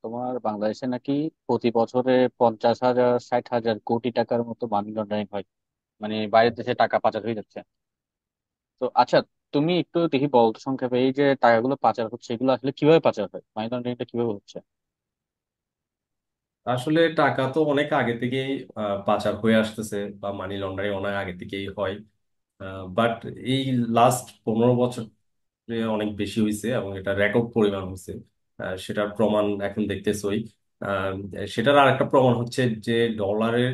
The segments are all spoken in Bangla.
তোমার বাংলাদেশে নাকি প্রতি বছরে 50,000 60,000 কোটি টাকার মতো মানি লন্ডারিং হয়। মানে বাইরের দেশে টাকা পাচার হয়ে যাচ্ছে। তো আচ্ছা, তুমি একটু দেখি বলতো সংক্ষেপে, এই যে টাকাগুলো পাচার হচ্ছে এগুলো আসলে কিভাবে পাচার হয়, মানি লন্ডারিংটা কিভাবে হচ্ছে? আসলে টাকা তো অনেক আগে থেকেই পাচার হয়ে আসতেছে বা মানি লন্ডারিং অনেক আগে থেকেই হয়। বাট এই লাস্ট 15 বছর অনেক বেশি হয়েছে এবং এটা রেকর্ড পরিমাণ হয়েছে। সেটার প্রমাণ এখন দেখতেছই। আহ, সেটার আর একটা প্রমাণ হচ্ছে যে ডলারের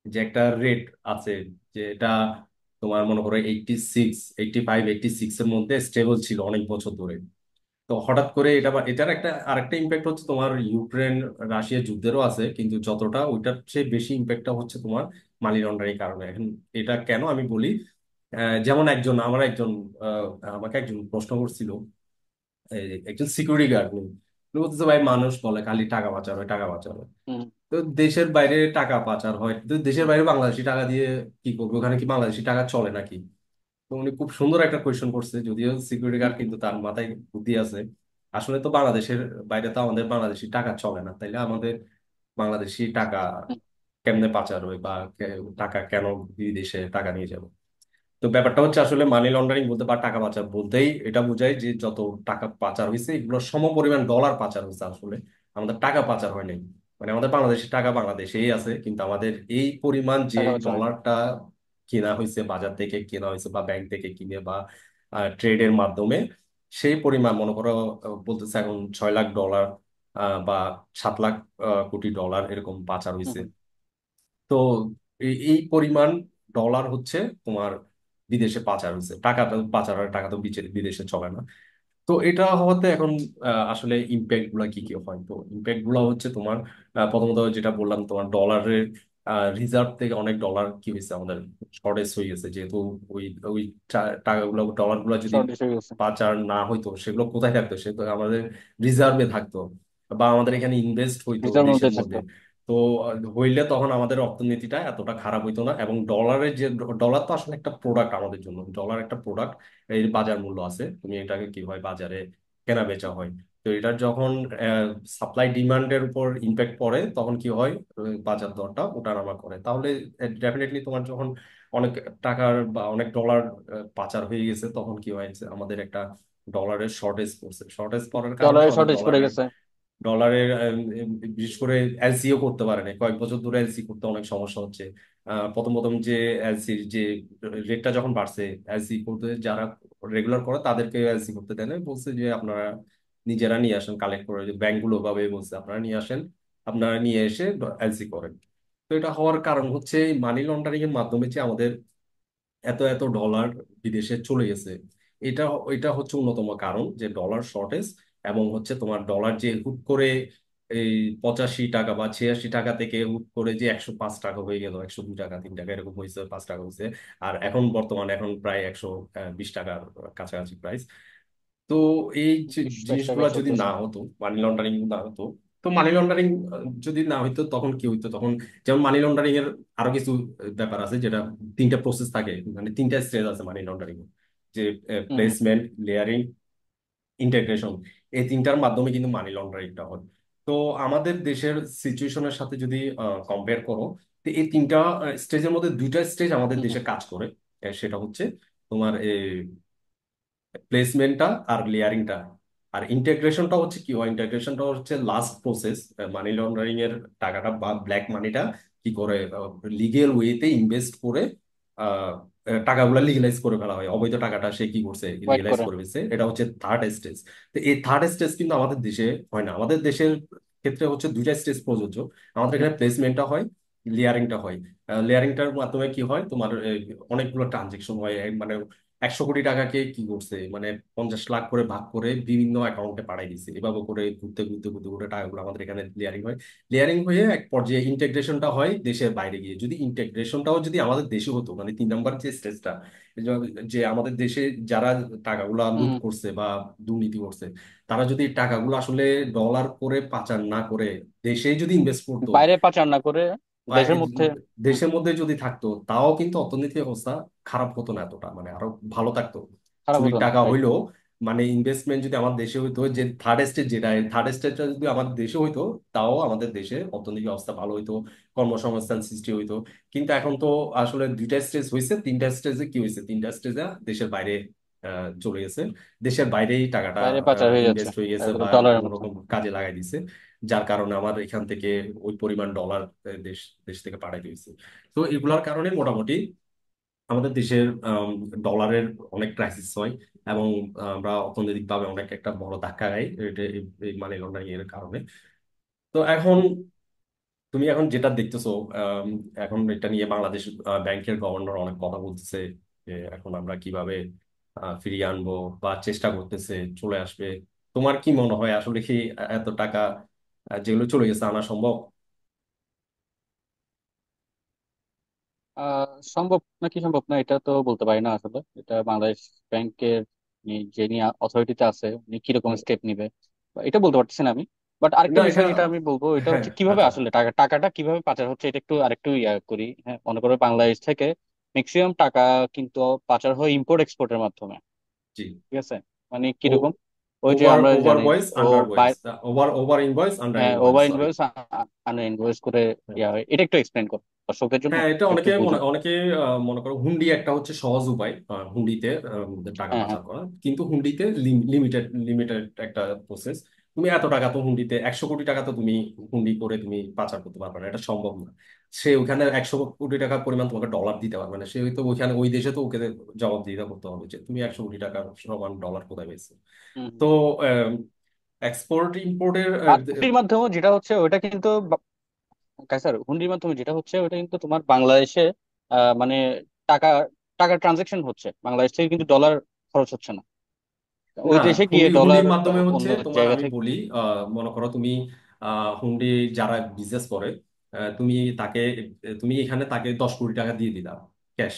যে একটা রেট আছে, যে এটা তোমার মনে করো 86, 85, 86 এর মধ্যে স্টেবল ছিল অনেক বছর ধরে। তো হঠাৎ করে এটার একটা আরেকটা ইম্প্যাক্ট হচ্ছে তোমার ইউক্রেন রাশিয়া যুদ্ধেরও আছে, কিন্তু যতটা ওইটার চেয়ে বেশি ইম্প্যাক্টটা হচ্ছে তোমার মানি লন্ডারিং কারণে। এখন এটা কেন আমি বলি, যেমন আমাকে একজন প্রশ্ন করছিল, একজন সিকিউরিটি গার্ড নেই, বলতেছে ভাই মানুষ বলে খালি টাকা পাচার হয় টাকা পাচার হয়। হুম। তো দেশের বাইরে টাকা পাচার হয়, তো দেশের বাইরে বাংলাদেশি টাকা দিয়ে কি করবে, ওখানে কি বাংলাদেশি টাকা চলে নাকি? তো উনি খুব সুন্দর একটা কোয়েশ্চেন করছে, যদিও সিকিউরিটি গার্ড হুম। কিন্তু তার মাথায় বুদ্ধি আছে। আসলে তো বাংলাদেশের বাইরে তো আমাদের বাংলাদেশি টাকা চলে না, তাইলে আমাদের বাংলাদেশি টাকা হুম। কেমনে পাচার হয় বা টাকা কেন বিদেশে টাকা নিয়ে যাবে? তো ব্যাপারটা হচ্ছে আসলে মানি লন্ডারিং বলতে বা টাকা পাচার বলতেই এটা বোঝায় যে যত টাকা পাচার হয়েছে এগুলো সমপরিমাণ ডলার পাচার হয়েছে। আসলে আমাদের টাকা পাচার হয় নাই, মানে আমাদের বাংলাদেশের টাকা বাংলাদেশেই আছে, কিন্তু আমাদের এই পরিমাণ যে টাকা পাচার হয়। ডলারটা কেনা হয়েছে, বাজার থেকে কেনা হয়েছে বা ব্যাংক থেকে কিনে বা ট্রেডের মাধ্যমে, সেই পরিমাণ মনে করো বলতেছে এখন 6 লাখ ডলার বা 7 লাখ কোটি ডলার এরকম পাচার হয়েছে। হুম। তো এই পরিমাণ ডলার হচ্ছে তোমার বিদেশে পাচার হয়েছে। টাকাটা পাচার হয়, টাকা তো বিদেশে চলে না। তো এটা হওয়াতে এখন আসলে ইম্প্যাক্ট গুলা কি কি হয়, তো ইম্প্যাক্ট গুলা হচ্ছে তোমার প্রথমত যেটা বললাম, তোমার ডলারের রিজার্ভ থেকে অনেক ডলার কি হয়েছে আমাদের শর্টেজ হয়ে গেছে। যেহেতু ওই ওই টাকাগুলো ডলার গুলো যদি শর্টেজ হয়ে গেছে। পাচার না হইতো, সেগুলো কোথায় থাকতো? সেগুলো আমাদের রিজার্ভে থাকতো বা আমাদের এখানে ইনভেস্ট হইতো ভিসার মধ্যে দেশের মধ্যে। থাকতো। তো হইলে তখন আমাদের অর্থনীতিটা এতটা খারাপ হইতো না। এবং ডলার তো আসলে একটা প্রোডাক্ট আমাদের জন্য, ডলার একটা প্রোডাক্ট। এর বাজার মূল্য আছে, তুমি এটাকে কি হয় বাজারে কেনা বেচা হয়। তো এটার যখন সাপ্লাই ডিমান্ডের উপর ইম্প্যাক্ট পড়ে তখন কি হয়, বাজার দরটা ওঠানামা করে। তাহলে ডেফিনেটলি তোমার যখন অনেক টাকার বা অনেক ডলার পাচার হয়ে গেছে, তখন কি হয়েছে আমাদের একটা ডলারের শর্টেজ পড়ছে। শর্টেজ পড়ার কারণে ডলারের আমাদের শর্টেজ পড়ে ডলারের গেছে। ডলারের বিশেষ করে এলসিও করতে পারে না, কয়েক বছর ধরে এলসি করতে অনেক সমস্যা হচ্ছে। প্রথম প্রথম যে এলসির যে রেটটা যখন বাড়ছে, এলসি করতে যারা রেগুলার করে তাদেরকে এলসি করতে দেয় না, বলছে যে আপনারা নিজেরা নিয়ে আসেন, কালেক্ট করে। যে ব্যাংকগুলো ভাবে বলছে আপনারা নিয়ে আসেন, আপনারা নিয়ে এসে এলসি করেন। তো এটা হওয়ার কারণ হচ্ছে মানি লন্ডারিং এর মাধ্যমে যে আমাদের এত এত ডলার বিদেশে চলে গেছে। এটা এটা হচ্ছে অন্যতম কারণ, যে ডলার শর্টেজ। এবং হচ্ছে তোমার ডলার যে হুট করে এই 85 টাকা বা 86 টাকা থেকে হুট করে যে 105 টাকা হয়ে গেল, 102 টাকা, 3 টাকা এরকম হয়েছে, 5 টাকা হয়েছে। আর এখন বর্তমানে এখন প্রায় 120 টাকার কাছাকাছি প্রাইস। তো এই যে 20-22 টাকা জিনিসগুলো যদি না চলতেছে। হতো, মানি লন্ডারিং না হতো, তো মানি লন্ডারিং যদি না হইতো তখন কি হইতো তখন? যেমন মানি লন্ডারিং এর আরো কিছু ব্যাপার আছে, যেটা তিনটা প্রসেস থাকে, মানে তিনটা স্টেজ আছে মানি লন্ডারিং। যে হুম। হুম। প্লেসমেন্ট, লেয়ারিং, ইন্টিগ্রেশন, এই তিনটার মাধ্যমে কিন্তু মানি লন্ডারিংটা হয়। তো আমাদের দেশের সিচুয়েশনের সাথে যদি কম্পেয়ার করো, তো এই তিনটা স্টেজের মধ্যে দুইটা স্টেজ আমাদের হুম। দেশে কাজ করে। সেটা হচ্ছে তোমার প্লেসমেন্টটা আর লেয়ারিংটা। আর ইন্টিগ্রেশনটা হচ্ছে কি হয়, ইন্টিগ্রেশনটা হচ্ছে লাস্ট প্রসেস। মানি লন্ডারিং এর টাকাটা বা ব্ল্যাক মানিটা কি করে লিগেল ওয়েতে ইনভেস্ট করে আহ, টাকাগুলো লিগেলাইজ করে ফেলা হয়, অবৈধ টাকাটা সে কি করছে হোয়াইট লিগেলাইজ করে। করে ফেলছে। এটা হচ্ছে থার্ড স্টেজ। তো এই থার্ড স্টেজ কিন্তু আমাদের দেশে হয় না। আমাদের দেশের ক্ষেত্রে হচ্ছে দুইটা স্টেজ প্রযোজ্য। আমাদের এখানে প্লেসমেন্টটা হয়, লেয়ারিংটা হয়। লেয়ারিংটার মাধ্যমে কি হয় তোমার অনেকগুলো ট্রানজেকশন হয়। মানে 100 কোটি টাকাকে কি করছে, মানে 50 লাখ করে ভাগ করে বিভিন্ন অ্যাকাউন্টে পাঠাই দিচ্ছে। এভাবে করে ঘুরতে ঘুরতে ঘুরতে ঘুরতে টাকাগুলো আমাদের এখানে লেয়ারিং হয়। লেয়ারিং হয়ে এক পর্যায়ে ইন্টেগ্রেশনটা হয় দেশের বাইরে গিয়ে। যদি ইন্টেগ্রেশনটাও যদি আমাদের দেশে হতো, মানে 3 নাম্বার যে স্টেজটা, যে আমাদের দেশে যারা টাকাগুলো লুট হুম। করছে বা দুর্নীতি করছে, তারা যদি টাকাগুলো আসলে ডলার করে পাচার না করে দেশে যদি ইনভেস্ট করতো বাইরে পাচার না করে বা দেশের মধ্যে। হুম। দেশের মধ্যে যদি থাকতো, তাও কিন্তু অর্থনৈতিক অবস্থা খারাপ হতো না এতটা, মানে আরো ভালো থাকতো। খারাপ চুরির হতো না, টাকা রাইট। হইলো মানে ইনভেস্টমেন্ট যদি আমার দেশে হইতো, যে থার্ড স্টেজ যেটা, থার্ড স্টেজটা যদি আমাদের দেশে হইতো, তাও আমাদের দেশে অর্থনৈতিক অবস্থা ভালো হইতো, কর্মসংস্থান সৃষ্টি হইতো। কিন্তু এখন তো আসলে দুইটা স্টেজ হয়েছে, তিনটা স্টেজে কি হয়েছে, তিনটা স্টেজে দেশের বাইরে চলে গেছে। দেশের বাইরেই টাকাটা বাইরে পাচার হয়ে যাচ্ছে ইনভেস্ট হয়ে গেছে বা ডলারের কোনো মাধ্যমে। রকম কাজে লাগাই দিছে, যার কারণে আমার এখান থেকে ওই পরিমাণ ডলার দেশ দেশ থেকে পাঠাই দিয়েছে। তো এগুলোর কারণে মোটামুটি আমাদের দেশের ডলারের অনেক ক্রাইসিস হয়, এবং আমরা অর্থনৈতিকভাবে অনেক একটা বড় ধাক্কা খাই এই মানি লন্ডারিং এর কারণে। তো এখন তুমি এখন যেটা দেখতেছো, আম, এখন এটা নিয়ে বাংলাদেশ ব্যাংকের গভর্নর অনেক কথা বলতেছে যে এখন আমরা কিভাবে ফিরিয়ে আনবো, বা চেষ্টা করতেছে চলে আসবে। তোমার কি মনে হয় আসলে কি এত টাকা যেগুলো চলে গেছে আনা সম্ভব? সম্ভব নাকি সম্ভব না এটা তো বলতে পারি না আসলে। এটা বাংলাদেশ ব্যাংকের যিনি অথরিটিতে আছে উনি কিরকম স্টেপ নিবে বা এটা বলতে পারতেছি না আমি। বাট আরেকটা না, এটা বিষয় যেটা আমি বলবো এটা হ্যাঁ, হচ্ছে কিভাবে আচ্ছা, আসলে টাকাটা কিভাবে পাচার হচ্ছে এটা একটু আরেকটু করি। হ্যাঁ, মনে করো বাংলাদেশ থেকে ম্যাক্সিমাম টাকা কিন্তু পাচার হয় ইম্পোর্ট এক্সপোর্টের মাধ্যমে। জি। ঠিক আছে, মানে ও, কিরকম, ওই যে ওভার আমরা ওভার জানি ভয়েস ও under voice, over over invoice under invoice, over sorry. Invoice under invoice করে হয়, এটা একটু এক্সপ্লেন করো দর্শকদের জন্য, হ্যাঁ, এটা একটু অনেকে বুঝুক। অনেকে মনে করো হুন্ডি একটা হচ্ছে সহজ উপায় হুন্ডিতে টাকা হ্যাঁ হ্যাঁ। পাচার করা, কিন্তু হুন্ডিতে লিমিটেড লিমিটেড একটা প্রসেস। তুমি এত টাকা তো হুন্ডিতে, 100 কোটি টাকা তো তুমি হুন্ডি করে তুমি পাচার করতে পারবে না, এটা সম্ভব না। সে ওখানে 100 কোটি টাকার পরিমাণ তোমাকে ডলার দিতে পারবে না, সে হয়তো ওইখানে ওই দেশে তো ওকে জবাবদিহিতা করতে হবে যে তুমি 100 কোটি টাকার সমান ডলার কোথায় পেয়েছো। হুম তো হুম। এক্সপোর্ট ইম্পোর্টের আর হুন্ডির মাধ্যমে যেটা হচ্ছে ওটা কিন্তু স্যার হুন্ডির মাধ্যমে যেটা হচ্ছে ওটা কিন্তু তোমার বাংলাদেশে মানে টাকা টাকা ট্রানজাকশন হচ্ছে, বাংলাদেশ থেকে কিন্তু ডলার খরচ হচ্ছে না, ওই না, দেশে গিয়ে হুন্ডি ডলার হুন্ডির মাধ্যমে অন্য হচ্ছে তোমার, জায়গা আমি থেকে। বলি, মনে করো তুমি হুন্ডি যারা বিজনেস করে, তুমি তাকে, তুমি এখানে তাকে 10 কোটি টাকা দিয়ে দিলা, ক্যাশ,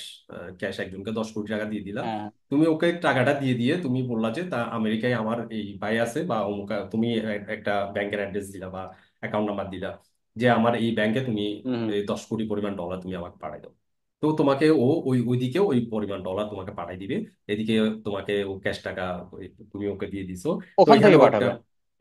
ক্যাশ একজনকে 10 কোটি টাকা দিয়ে দিলা। হ্যাঁ। তুমি ওকে টাকাটা দিয়ে দিয়ে তুমি বললা যে তা আমেরিকায় আমার এই ভাই আছে বা অমুক, তুমি একটা ব্যাংকের অ্যাড্রেস দিলা বা অ্যাকাউন্ট নাম্বার দিলা, যে আমার এই ব্যাংকে তুমি হুম হুম। এই 10 কোটি পরিমাণ ডলার তুমি আমাকে পাঠাই দাও। তো তোমাকে ও ওইদিকেও ওই পরিমাণ ডলার তোমাকে পাঠাই দিবে, এদিকে তোমাকে ও ক্যাশ টাকা তুমি ওকে দিয়ে দিছো। তো ওখান এখানে থেকে ও একটা, পাঠাবে,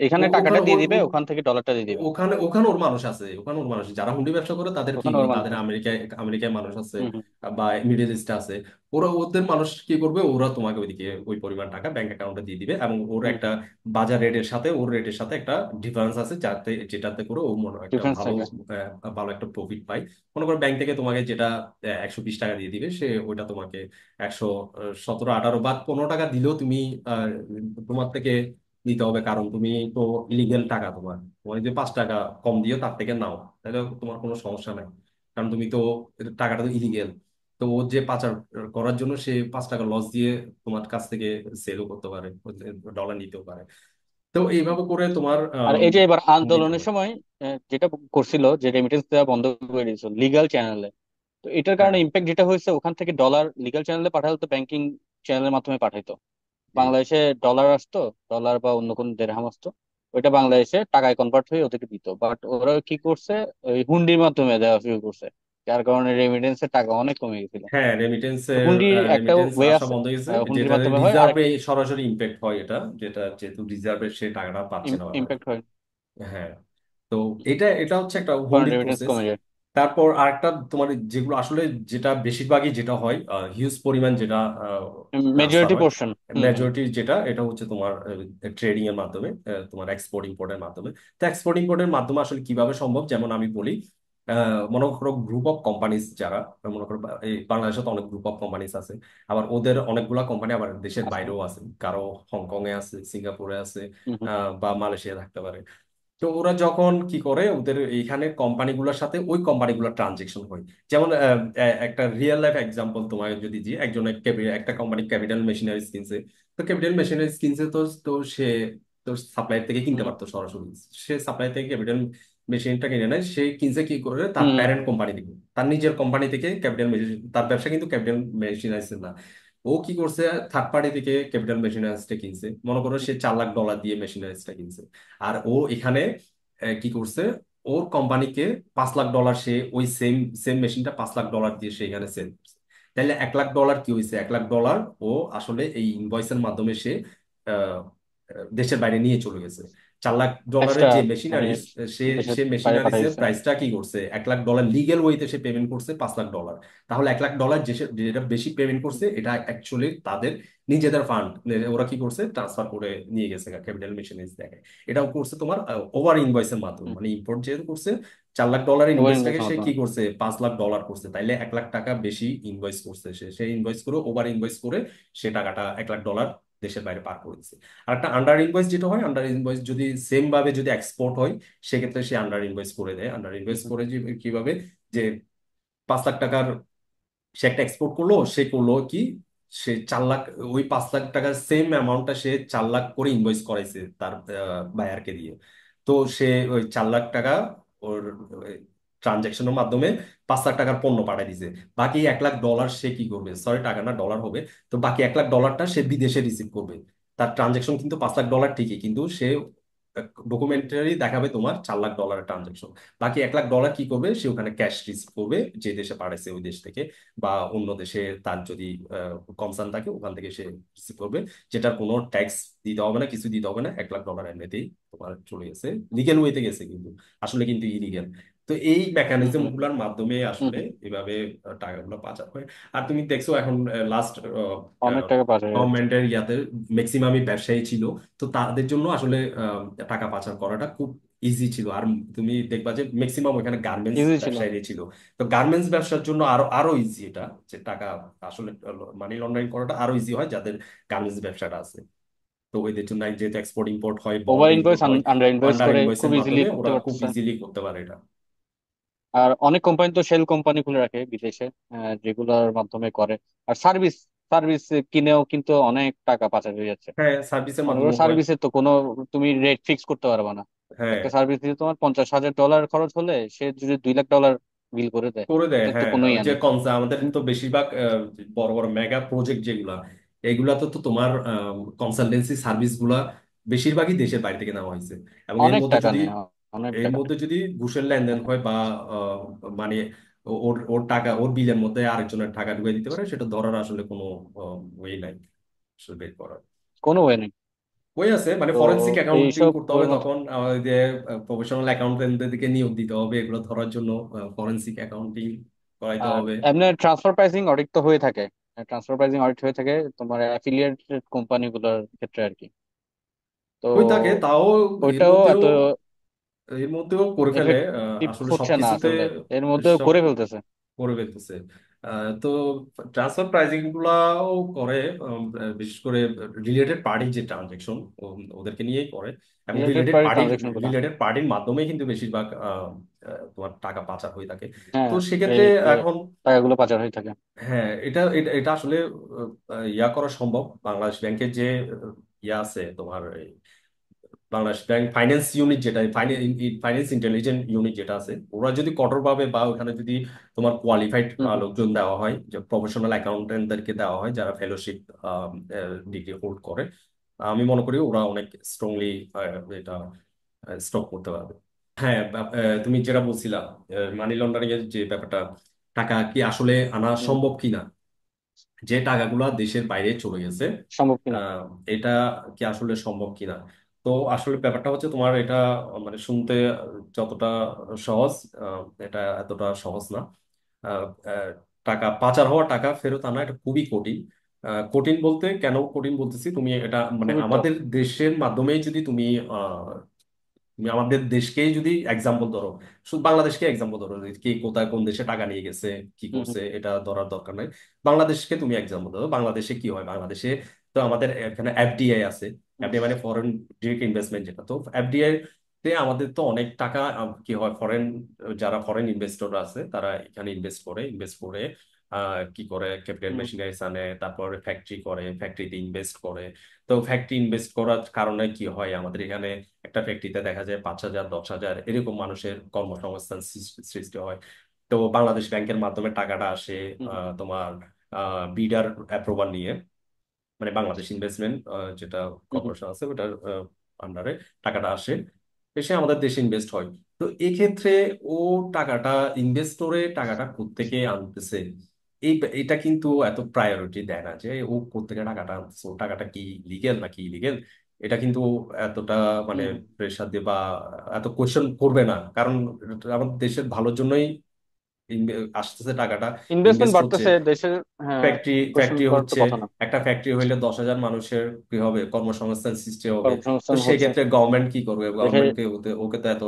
এখানে টাকাটা ওখানে দিয়ে দিবে, ওখান থেকে ডলারটা দিয়ে দিবে। ওখানে ওখানে ওর মানুষ আছে, ওখানে ওর মানুষ যারা হুন্ডি ব্যবসা করে তাদের কি, ওখানে ওর মানুষ তাদের আছে। আমেরিকায় আমেরিকায় মানুষ আছে হুম হুম। বা মিডল ইস্টে আছে। ওরা ওদের মানুষ কি করবে, ওরা তোমাকে ওইদিকে ওই পরিমাণ টাকা ব্যাংক অ্যাকাউন্টে দিয়ে দিবে, এবং ওর হুম একটা হুম। বাজার রেটের সাথে ওর রেটের সাথে একটা ডিফারেন্স আছে, যাতে যেটাতে করে ও একটা ডিফারেন্স ভালো থাকে। ভালো একটা প্রফিট পায়। মনে করো ব্যাংক থেকে তোমাকে যেটা 120 টাকা দিয়ে দিবে, সে ওইটা তোমাকে 117, 18 বা 15 টাকা দিলেও তুমি আহ, তোমার থেকে দিতে হবে, কারণ তুমি তো ইলিগেল টাকা, তোমার তোমার যদি 5 টাকা কম দিও তার থেকে নাও, তাহলে তোমার কোনো সমস্যা নাই, কারণ তুমি তো টাকাটা তো ইলিগেল। তো ও যে পাচার করার জন্য সে 5 টাকা লস দিয়ে তোমার কাছ থেকে সেলও করতে পারে, ডলার নিতেও পারে। তো এইভাবে করে তোমার আর এই যে এবার দিতে আন্দোলনের হবে। সময় যেটা করছিল যে রেমিটেন্স দেওয়া বন্ধ করে দিয়েছিল লিগাল চ্যানেলে, তো এটার হ্যাঁ, কারণে ইম্প্যাক্ট যেটা হয়েছে ওখান থেকে ডলার লিগাল চ্যানেলে পাঠালে তো ব্যাংকিং চ্যানেলের মাধ্যমে পাঠাইতো, জি। বাংলাদেশে ডলার আসতো, ডলার বা অন্য কোন দেরহাম আসতো, ওইটা বাংলাদেশে টাকায় কনভার্ট হয়ে ওদেরকে দিত। বাট ওরা কি করছে, ওই হুন্ডির মাধ্যমে দেওয়া শুরু করছে, যার কারণে রেমিটেন্সের টাকা অনেক কমে গেছিল। হ্যাঁ, তো রেমিটেন্সের হুন্ডি একটা রেমিটেন্স ওয়ে আসা আছে, বন্ধ হয়েছে, হুন্ডির যেটা মাধ্যমে হয় রিজার্ভে আরেকটা সরাসরি ইম্প্যাক্ট হয়, এটা যেটা যেহেতু রিজার্ভে সে টাকাটা পাচ্ছে না বাংলাদেশ। ইম্প্যাক্ট হয়, হ্যাঁ। তো এটা এটা হচ্ছে একটা কারণ হুন্ডির রেমিটেন্স প্রসেস। কমে যায়। তারপর আরেকটা তোমার যেগুলো আসলে, যেটা বেশিরভাগই যেটা হয়, হিউজ পরিমাণ যেটা ট্রান্সফার মেজরিটি হয়, পোর্শন। হুম হুম। মেজরিটি যেটা, এটা হচ্ছে তোমার ট্রেডিং এর মাধ্যমে, তোমার এক্সপোর্ট ইম্পোর্টের মাধ্যমে। তো এক্সপোর্ট ইম্পোর্টের মাধ্যমে আসলে কিভাবে সম্ভব, যেমন আমি বলি, মনে করো গ্রুপ অফ কোম্পানিজ যারা, মনে করো এই বাংলাদেশে তো অনেক গ্রুপ অফ কোম্পানিজ আছে, আবার ওদের অনেকগুলা কোম্পানি আবার দেশের আচ্ছা। বাইরেও আছে, কারো হংকং এ আছে, সিঙ্গাপুরে আছে, হুম হুম। বা মালয়েশিয়া থাকতে পারে। তো ওরা যখন কি করে, ওদের এইখানে কোম্পানিগুলোর সাথে ওই কোম্পানিগুলোর ট্রানজেকশন হয়। যেমন একটা রিয়েল লাইফ এক্সাম্পল তোমায় যদি দিই, একজন একটা কোম্পানি ক্যাপিটাল মেশিনারিজ কিনছে। তো ক্যাপিটাল মেশিনারিজ কিনছে, তো তো সে তো সাপ্লাইয়ার থেকে কিনতে হুম পারতো সরাসরি। সে সাপ্লাই থেকে ক্যাপিটাল মেশিনটা কিনে নেয়, সে কিনছে কি করে, তার হুম। প্যারেন্ট কোম্পানি থেকে, তার নিজের কোম্পানি থেকে ক্যাপিটাল মেশিন, তার ব্যবসা কিন্তু ক্যাপিটাল মেশিনারিজ না। ও কি করছে, থার্ড পার্টি থেকে ক্যাপিটাল মেশিনারিজটা কিনছে, মনে করো সে $4 লাখ দিয়ে মেশিনারিজটা কিনছে। আর ও এখানে কি করছে, ওর কোম্পানিকে $5 লাখ সে ওই সেম সেম মেশিনটা $5 লাখ দিয়ে সে এখানে সেল করছে। তাহলে $1 লাখ কি হয়েছে, $1 লাখ ও আসলে এই ইনভয়েসের মাধ্যমে সে আহ, দেশের বাইরে নিয়ে চলে গেছে। 4 লাখ ডলারের এক্সট্রা যে মানে মেশিনারিজ, সে দেশের সে বাইরে পাঠিয়ে মেশিনারিজের দিচ্ছে। প্রাইসটা কি করছে, 1 লাখ ডলার লিগেল ওয়েতে সে পেমেন্ট করছে 5 লাখ ডলার। তাহলে 1 লাখ ডলার যেটা বেশি পেমেন্ট করছে, এটা অ্যাকচুয়ালি তাদের নিজেদের ফান্ড, ওরা কি করছে ট্রান্সফার করে নিয়ে গেছে ক্যাপিটাল মেশিনারিজ দেখে। এটাও করছে তোমার ওভার ইনভয়েসের মাধ্যমে, মানে ইম্পোর্ট যেহেতু করছে 4 লাখ ডলারের ওভার ইনভয়েসটাকে ইনভেস্টের সে কি মাধ্যমে। করছে 5 লাখ ডলার করছে, তাইলে 1 লাখ টাকা বেশি ইনভয়েস করছে সে, সেই ইনভয়েস করে ওভার ইনভয়েস করে সে টাকাটা 1 লাখ ডলার দেশের বাইরে পার করে দিচ্ছে। আর একটা আন্ডার ইনভয়েস যেটা হয়, আন্ডার ইনভয়েস যদি সেম ভাবে যদি এক্সপোর্ট হয়, সেক্ষেত্রে সে আন্ডার ইনভয়েস করে দেয়। আন্ডার ইনভয়েস করে কিভাবে, যে 5 লাখ টাকার সে একটা এক্সপোর্ট করলো, সে করলো কি, সে 4 লাখ, ওই 5 লাখ টাকার সেম অ্যামাউন্টটা সে 4 লাখ করে ইনভয়েস করাইছে তার বায়ারকে দিয়ে। তো সে ওই 4 লাখ টাকা ওর ট্রানজাকশনের মাধ্যমে 5 লাখ টাকার পণ্য পাঠিয়ে দিছে। বাকি 1 লাখ ডলার সে কি করবে, সরি টাকা না ডলার হবে, তো বাকি 1 লাখ ডলারটা সে বিদেশে রিসিভ করবে। তার ট্রানজাকশন কিন্তু 5 লাখ ডলার ঠিকই, কিন্তু সে ডকুমেন্টারি দেখাবে তোমার 4 লাখ ডলারের ট্রানজাকশন। বাকি 1 লাখ ডলার কি করবে, সে ওখানে ক্যাশ রিসিভ করবে যে দেশে পাঠাইছে ওই দেশ থেকে, বা অন্য দেশে তার যদি কনসার্ন থাকে ওখান থেকে সে রিসিভ করবে। যেটার কোনো ট্যাক্স দিতে হবে না, কিছু দিতে হবে না, 1 লাখ ডলার এমনিতেই তোমার চলে গেছে, লিগেল ওয়েতে গেছে কিন্তু, আসলে কিন্তু ইলিগেল। তো এই মেকানিজম গুলার মাধ্যমে আসলে এভাবে টাকাগুলো পাচার হয়। আর তুমি দেখছো এখন লাস্ট অনেক টাকা পাচার হয়ে যাচ্ছে। গভর্নমেন্টের ইয়াতে ম্যাক্সিমামই ব্যবসায়ী ছিল, তো তাদের জন্য আসলে টাকা পাচার করাটা খুব ইজি ছিল। আর তুমি দেখবা যে ম্যাক্সিমাম ওখানে গার্মেন্টস ইজি ছিল। ব্যবসায়ী ছিল। তো গার্মেন্টস ব্যবসার জন্য আরো আরো ইজি এটা, যে টাকা আসলে মানি লন্ডারিং করাটা আরো ইজি হয় যাদের গার্মেন্টস ব্যবসাটা আছে। তো ওইদের জন্য যেহেতু এক্সপোর্ট ইম্পোর্ট হয়, বন্ড ওভার ইনভয়েস, ইম্পোর্ট হয়, আন্ডার ইনভয়েস আন্ডার করে খুব ইনভয়েসের ইজিলি মাধ্যমে করতে ওরা খুব পারতেছে। ইজিলি করতে পারে এটা। আর অনেক কোম্পানি তো শেল কোম্পানি খুলে রাখে বিদেশে, যেগুলোর মাধ্যমে করে। আর সার্ভিস সার্ভিস কিনেও কিন্তু অনেক টাকা পাচার হয়ে যাচ্ছে। হ্যাঁ, সার্ভিসের মনে করো মাধ্যমে হয়। সার্ভিসে তো কোনো তুমি রেট ফিক্স করতে পারবে না। হ্যাঁ, একটা সার্ভিস দিতে তোমার 50,000 ডলার খরচ হলে সে যদি 2 লাখ ডলার বিল করে দেয়, করে দেয়। এটা তো হ্যাঁ, কোনো ওই ইয়া যে নেই। আমাদের তো বেশিরভাগ বড় বড় মেগা প্রজেক্ট যেগুলা, এগুলাতে তো তোমার কনসালটেন্সি সার্ভিস গুলা বেশিরভাগই দেশের বাইরে থেকে নেওয়া হয়েছে। এবং এর অনেক মধ্যে টাকা যদি নেই, অনেক এর টাকা নেই। মধ্যে যদি ঘুষের লেনদেন হয়, বা মানে ওর ওর টাকা, ওর বিলের মধ্যে আরেকজনের টাকা ঢুকিয়ে দিতে পারে, সেটা ধরার আসলে কোনো ওয়ে নাই আসলে বের করার। কোনো ওয়ে নেই। ওই আছে, মানে তো ফরেনসিক অ্যাকাউন্টিং এইসব করতে ওর হবে, মধ্যে তখন যে প্রফেশনাল অ্যাকাউন্টেন্টদেরকে নিয়োগ দিতে হবে এগুলো ধরার জন্য, ফরেনসিক অ্যাকাউন্টিং করাইতে আর হবে। এমনি ট্রান্সফার প্রাইসিং অডিট তো হয়ে থাকে। ট্রান্সফার প্রাইসিং অডিট হয়ে থাকে তোমার অ্যাফিলিয়েটেড কোম্পানিগুলোর ক্ষেত্রে আর কি। তো ওই থাকে তাও, এর ওইটাও মধ্যেও এত এর মধ্যেও করে ফেলে এফেক্টিভ আসলে হচ্ছে না সবকিছুতে আসলে, এর মধ্যেও সব করে ফেলতেছে। করে ফেলতেছে। তো ট্রান্সফার প্রাইসিং গুলাও করে, বিশেষ করে রিলেটেড পার্টির যে ট্রানজেকশন ওদেরকে নিয়েই করে। এবং রিলেটেড রিলেটেড পার্টি পার্টির ট্রানজাকশন গুলো। রিলেটেড পার্টির মাধ্যমেই কিন্তু বেশিরভাগ তোমার টাকা পাচার হয়ে থাকে। তো হ্যাঁ, সেক্ষেত্রে এই এখন, টাকাগুলো পাচার হয়ে থাকে। হ্যাঁ, এটা এটা এটা আসলে ইয়া করা সম্ভব। বাংলাদেশ ব্যাংকের যে ইয়া আছে তোমার, বাংলাদেশ ব্যাংক ফাইন্যান্স ইউনিট, যেটা ফাইন্যান্স ইন্টেলিজেন্ট ইউনিট যেটা আছে, ওরা যদি কঠোরভাবে, বা ওখানে যদি তোমার কোয়ালিফাইড হম হম। লোকজন দেওয়া হয়, যে প্রফেশনাল অ্যাকাউন্টেন্টদেরকে দেওয়া হয় যারা ফেলোশিপ ডিগ্রি হোল্ড করে, আমি মনে করি ওরা অনেক স্ট্রংলি এটা স্টপ করতে পারবে। হ্যাঁ, তুমি যেটা বলছিলা, মানি লন্ডারিং এর যে ব্যাপারটা, টাকা কি আসলে আনা হম। সম্ভব কিনা, যে টাকাগুলা দেশের বাইরে চলে গেছে, সম্ভব কিনা। আহ, এটা কি আসলে সম্ভব কিনা। তো আসলে ব্যাপারটা হচ্ছে তোমার এটা, মানে শুনতে যতটা সহজ, এটা এতটা সহজ না। আহ, আহ, টাকা পাচার হওয়া, টাকা ফেরত আনা, এটা খুবই কঠিন। কঠিন বলতে কেন কঠিন বলতেছি, তুমি এটা মানে খুবই টাফ। আমাদের দেশের মাধ্যমেই যদি তুমি তুমি আমাদের দেশকেই যদি এক্সাম্পল ধরো, শুধু বাংলাদেশকে এক্সাম্পল ধরো, যে কে কোথায় কোন দেশে টাকা নিয়ে গেছে, কি হম হম। করছে, এটা ধরার দরকার নাই। বাংলাদেশকে তুমি এক্সাম্পল ধরো, বাংলাদেশে কি হয়, বাংলাদেশে তো আমাদের এখানে এফডিআই আছে। হম। এফডিআই মানে ফরেন ডিরেক্ট ইনভেস্টমেন্ট, যেটা তো এফডিআই তে আমাদের তো অনেক টাকা কি হয়, যারা ফরেন ইনভেস্টর আছে তারা এখানে ইনভেস্ট করে কি করে ক্যাপিটাল হম। মেশিনারিজ আনে, তারপরে ফ্যাক্টরি করে, ফ্যাক্টরিতে ইনভেস্ট করে। তো ফ্যাক্টরি ইনভেস্ট করার কারণে কি হয়, আমাদের এখানে একটা ফ্যাক্টরিতে দেখা যায় 5,000 10,000 এরকম মানুষের কর্মসংস্থান সৃষ্টি হয়। তো বাংলাদেশ ব্যাংকের মাধ্যমে টাকাটা আসে হম। তোমার বিডার অ্যাপ্রুভাল নিয়ে, মানে বাংলাদেশ ইনভেস্টমেন্ট যেটা হম। কর্পোরেশন আছে ওটার আন্ডারে টাকাটা আসে, এসে আমাদের দেশে ইনভেস্ট হয়। তো এক্ষেত্রে ও টাকাটা ইনভেস্টরে টাকাটা কোত্থেকে আনতেছে, এটা কিন্তু এত প্রায়োরিটি দেয় না যে ও কোত্থেকে টাকাটা আনতেছে, ও টাকাটা কি লিগেল নাকি ইলিগেল। এটা কিন্তু এতটা মানে হুম। প্রেশার দিয়ে বা এত কোয়েশ্চেন করবে না, কারণ আমাদের দেশের ভালোর জন্যই আসতেছে টাকাটা, ইনভেস্টমেন্ট ইনভেস্ট হচ্ছে। বাড়তেছে দেশের। হ্যাঁ। ফ্যাক্টরি কোশ্চেন ফ্যাক্টরি করার তো হচ্ছে, কথা না। একটা ফ্যাক্টরি হইলে 10,000 মানুষের কি হবে, কর্মসংস্থান সৃষ্টি হবে। তো কর্মসংস্থান হচ্ছে। সেক্ষেত্রে গভর্নমেন্ট কি করবে, দেশে গভর্নমেন্টকে ওকে তো এত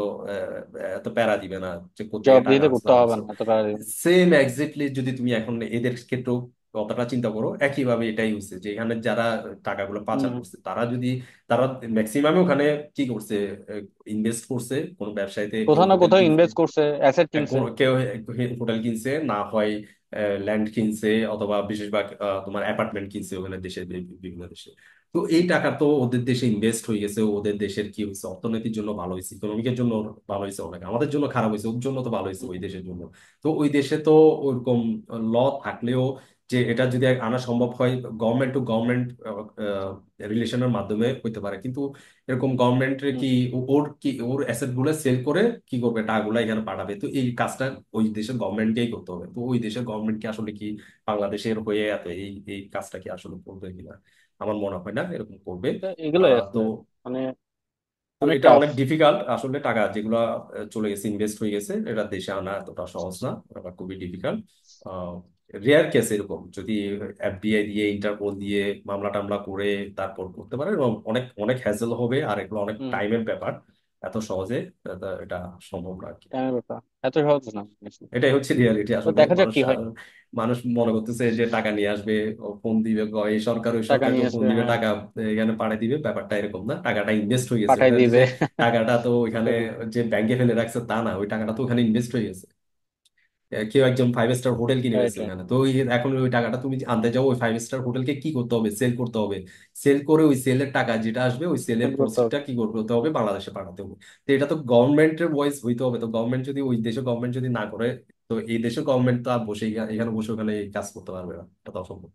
এত প্যারা দিবে না যে কোথেকে টাকা জবাবদিহিতা আনছো করতে না হবে আনছো। না, এত প্যারা দিবেন। সেম এক্স্যাক্টলি যদি তুমি এখন এদের ক্ষেত্রেও কথাটা চিন্তা করো, একইভাবে এটাই হচ্ছে যে এখানে যারা টাকাগুলো হুম পাচার হুম। করছে তারা যদি, তারা ম্যাক্সিমামে ওখানে কি করছে, ইনভেস্ট করছে কোনো ব্যবসায়ীতে, কেউ কোথাও না হোটেল কোথাও কিনছে, ইনভেস্ট করছে, অ্যাসেট কিনছে। কেউ হোটেল কিনছে, না হয় ল্যান্ড কিনছে, অথবা বেশিরভাগ তোমার অ্যাপার্টমেন্ট কিনছে ওখানে দেশের বিভিন্ন দেশে। তো এই টাকা তো ওদের দেশে ইনভেস্ট হয়ে গেছে, ওদের দেশের কি হয়েছে, অর্থনীতির জন্য ভালো হয়েছে, ইকোনমিকের জন্য ভালো হয়েছে অনেক, আমাদের জন্য খারাপ হয়েছে, ওর জন্য তো ভালো হয়েছে ওই হুম। দেশের জন্য। তো ওই দেশে তো ওরকম ল থাকলেও, যে এটা যদি আনা সম্ভব হয় গভর্নমেন্ট টু গভর্নমেন্ট রিলেশনের মাধ্যমে হইতে পারে, কিন্তু এরকম গভর্নমেন্টের হুম। কি ওর কি ওর অ্যাসেট গুলো সেল করে কি করবে, টাকাগুলো এখানে পাঠাবে, তো এই কাজটা ওই দেশের গভর্নমেন্টকেই করতে হবে। তো ওই দেশের গভর্নমেন্ট কি আসলে কি বাংলাদেশের হয়ে এত এই এই কাজটা কি আসলে করবে কিনা, আমার মনে হয় না এরকম করবে। এগুলোই তো আসলে মানে তো অনেক এটা টাফ। অনেক ডিফিকাল্ট আসলে, টাকা যেগুলো চলে গেছে, ইনভেস্ট হয়ে গেছে, এটা দেশে আনা এতটা সহজ না, এটা খুবই ডিফিকাল্ট। রেয়ার কেস এরকম যদি এফবিআই দিয়ে ইন্টারপোল দিয়ে মামলা টামলা করে তারপর করতে পারে, এবং অনেক অনেক হ্যাসেল হবে, আর এগুলো অনেক হুম। টাইমের ব্যাপার, এত সহজে এটা সম্ভব না আর কি। টাইমের ব্যাপার, এত সহজ না আসলে। এটাই হচ্ছে রিয়ালিটি তো আসলে। দেখা যাক মানুষ কি হয়। মানুষ মনে করতেছে যে টাকা নিয়ে আসবে, ও ফোন দিবে, এই সরকার ওই টাকা সরকারকে নিয়ে ফোন আসবে, দিবে, হ্যাঁ। টাকা এখানে পাঠিয়ে দিবে, ব্যাপারটা এরকম না, টাকাটা ইনভেস্ট হয়ে গেছে পাঠাই ওটা দিবে। যে টাকাটা তো ওইখানে সেটাই। যে ব্যাংকে ফেলে রাখছে তা না, ওই টাকাটা তো ওখানে ইনভেস্ট হয়ে গেছে। কেউ একজন 5 স্টার হোটেল কিনে রাইট ফেলছে রাইট। ওখানে, তো ওই এখন ওই টাকাটা তুমি আনতে যাও, ওই 5 স্টার হোটেলকে কি করতে হবে, সেল করতে হবে। সেল করে ওই সেলের টাকা যেটা আসবে, ওই সেলের সেল করতে প্রসিডটা হবে। কি করতে হবে, বাংলাদেশে পাঠাতে হবে। তো এটা তো গভর্নমেন্টের ভয়েস হইতে হবে, তো গভর্নমেন্ট যদি ওই দেশের গভর্নমেন্ট যদি না করে, তো এই দেশের গভর্নমেন্ট তো আর বসে এখানে বসে ওখানে এই কাজ করতে পারবে না, এটা তো অসম্ভব।